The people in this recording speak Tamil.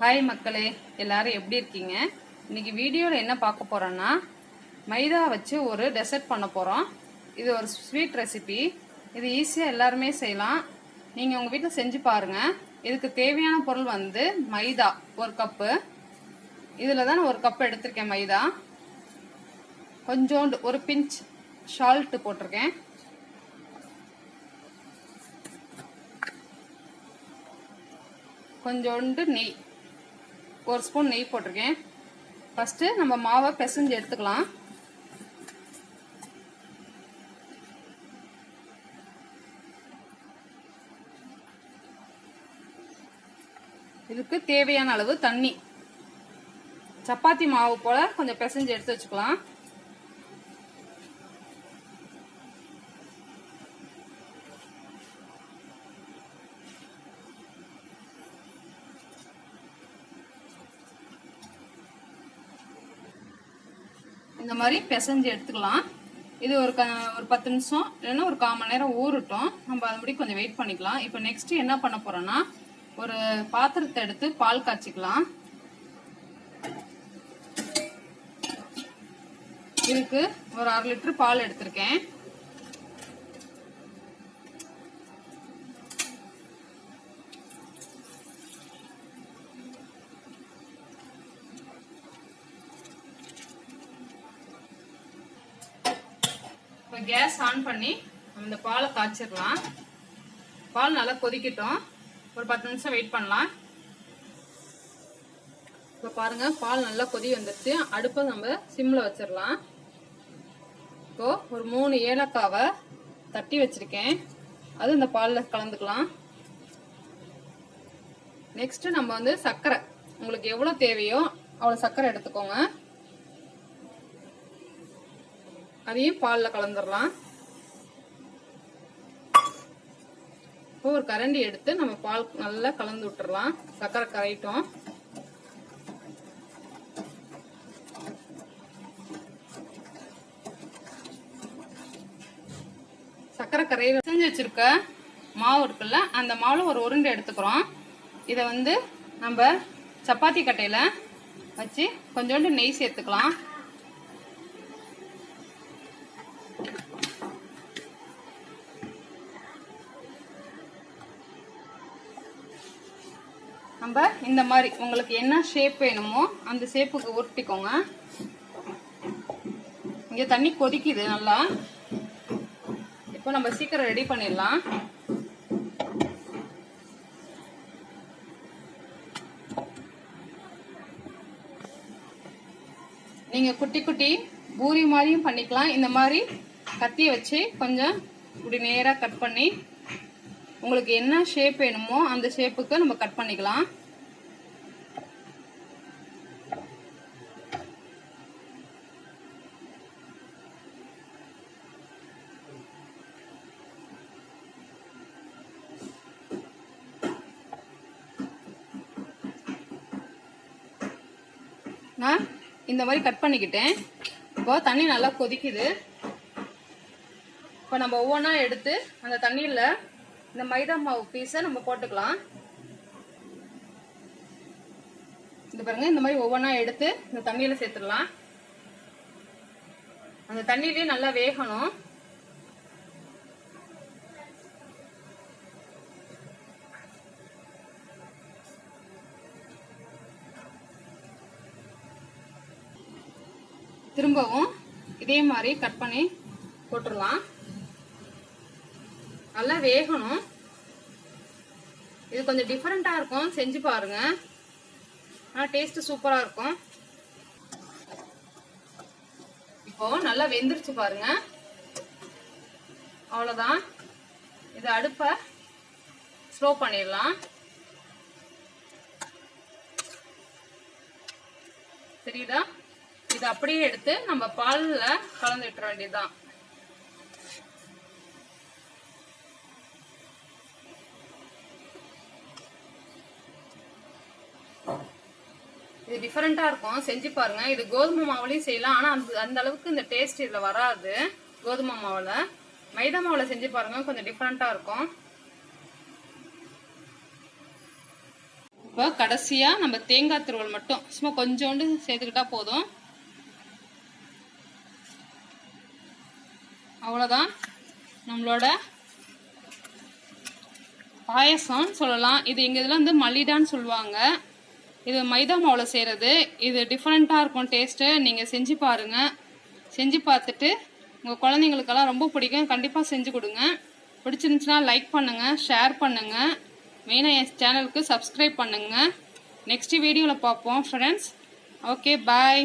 ஹாய் மக்களே, எல்லாரும் எப்படி இருக்கீங்க? இன்னைக்கு வீடியோவில் என்ன பார்க்க போறோம்னா மைதா வச்சு ஒரு டெசர்ட் பண்ண போகிறோம். இது ஒரு ஸ்வீட் ரெசிபி. இது ஈஸியாக எல்லாருமே செய்யலாம். நீங்கள் உங்கள் வீட்டில் செஞ்சு பாருங்கள். இதுக்கு தேவையான பொருள் வந்து மைதா 1 கப்பு. இதில் தான் 1 கப் எடுத்திருக்கேன் மைதா. கொஞ்சோண்டு ஒரு பிஞ்ச் சால்ட்டு போட்டிருக்கேன். கொஞ்சோண்டு நெய், 1 ஸ்பூன் நெய் போட்டிருக்கேன். ஃபர்ஸ்ட் நம்ம மாவை பிசைஞ்சு எடுத்துக்கலாம். இதுக்கு தேவையான அளவு தண்ணி, சப்பாத்தி மாவு போல கொஞ்சம் பிசைஞ்சு எடுத்து வச்சுக்கலாம். இந்த மாதிரி பிசைஞ்சு எடுத்துக்கலாம். இது ஒரு 10 நிமிஷம் இல்லைன்னா ஒரு 1/4 மணி நேரம் ஊறட்டும். நம்ம அதுபடி கொஞ்சம் வெயிட் பண்ணிக்கலாம். இப்போ நெக்ஸ்ட் என்ன பண்ண போறோம்னா, ஒரு பாத்திரத்தை எடுத்து பால் காய்ச்சிக்கலாம். இதுக்கு ஒரு 1/2 லிட்டர் பால் எடுத்திருக்கேன். இப்போ கேஸ் ஆன் பண்ணி நம்ம இந்த பாலை காய்ச்சிடலாம். பால் நல்லா கொதிக்கட்டும். ஒரு 10 நிமிஷம் வெயிட் பண்ணலாம். இப்போ பாருங்க, பால் நல்லா கொதி வந்துருச்சு. அடுப்பை நம்ம சிம்ல வச்சிடலாம். இப்போ ஒரு 3 ஏலக்காவை தட்டி வச்சிருக்கேன், அது இந்த பாலில் கலந்துக்கலாம். நெக்ஸ்ட் நம்ம வந்து சர்க்கரை, உங்களுக்கு எவ்வளோ தேவையோ அவ்வளோ சர்க்கரை எடுத்துக்கோங்க. அதையும் பாலில் கலந்துடலாம். இப்போ ஒரு கரண்டி எடுத்து நம்ம பால் நல்லா கலந்து விட்டுறலாம். சர்க்கரை கரையிட்டோம். சர்க்கரை கரையை செஞ்சு வச்சிருக்க மாவு இருக்குல்ல, அந்த மாவுல ஒரு உருண்டை எடுத்துக்கிறோம். இதை வந்து நம்ம சப்பாத்தி கட்டையில வச்சு கொஞ்சோண்டு நெய் சேர்த்துக்கலாம். நம்ம இந்த மாதிரி உங்களுக்கு என்ன ஷேப் வேணுமோ அந்த ஷேப்புக்கு உருட்டிக்கோங்க. இங்க தண்ணி கொதிக்குது நல்லா. இப்போ நம்ம சீக்கிரம் ரெடி பண்ணிடலாம். நீங்க குட்டி குட்டி பூரி மாதிரியும் பண்ணிக்கலாம். இந்த மாதிரி கத்தியை வச்சு கொஞ்சம் இப்படி நேரா கட் பண்ணி உங்களுக்கு என்ன ஷேப் வேணுமோ அந்த ஷேப்புக்கு நம்ம கட் பண்ணிக்கலாம். நான் இந்த மாதிரி கட் பண்ணிக்கிட்டேன். இப்போ தண்ணி நல்லா கொதிக்குது. இப்போ நம்ம ஒவ்வொன்றா எடுத்து அந்த தண்ணியில் இந்த மைதா மாவு பீஸை நம்ம போட்டுக்கலாம். இது பாருங்க, இந்த மாதிரி ஒவ்வொன்றா எடுத்து இந்த தண்ணியில சேர்த்துடலாம். அந்த தண்ணியிலே நல்லா வேகணும். திரும்பவும் இதே மாதிரி கட் பண்ணி போட்டுடலாம். நல்லா வேகணும். இது கொஞ்சம் டிஃபரெண்டா இருக்கும், செஞ்சு பாருங்க. ஆனா டேஸ்ட் சூப்பரா இருக்கும். இப்போ நல்லா வெந்துருச்சு பாருங்க. அவ்வளவுதான். இது அடுப்பை ஸ்லோ பண்ணிடலாம். தெரியுதா? இது அப்படியே எடுத்து நம்ம பால்ல கலந்து விட்டுற வேண்டியதுதான். இது டிஃபரெண்டா இருக்கும், செஞ்சு பாருங்க. இது கோதுமை மாவுலையும் செய்யலாம். ஆனா அந்த அளவுக்கு இந்த டேஸ்ட் இதுல வராது. கோதுமை மாவுல, மைதா மாவுல செஞ்சு பாருங்க, கொஞ்சம் டிஃபரெண்டா இருக்கும். இப்போ கடைசியாக நம்ம தேங்காய் துருவல் மட்டும் சும்மா கொஞ்சோண்டு சேர்த்துக்கிட்டா போதும். அவ்வளோதான் நம்மளோட பாயசம்னு சொல்லலாம். இது எங்கள் இதில் வந்து மல்லிடான்னு சொல்லுவாங்க. இது மைதா மாவில் செய்கிறது. இது டிஃப்ரெண்ட்டாக இருக்கும் டேஸ்ட்டு. நீங்கள் செஞ்சு பாருங்கள். செஞ்சு பார்த்துட்டு உங்கள் குழந்தைங்களுக்கெல்லாம் ரொம்ப பிடிக்கும். கண்டிப்பாக செஞ்சு கொடுங்க. பிடிச்சிருந்துச்சுன்னா லைக் பண்ணுங்கள், ஷேர் பண்ணுங்கள். மெயினாக என் சேனலுக்கு சப்ஸ்கிரைப் பண்ணுங்கள். நெக்ஸ்ட் வீடியோவில் பார்ப்போம் ஃப்ரெண்ட்ஸ். ஓகே, பாய்.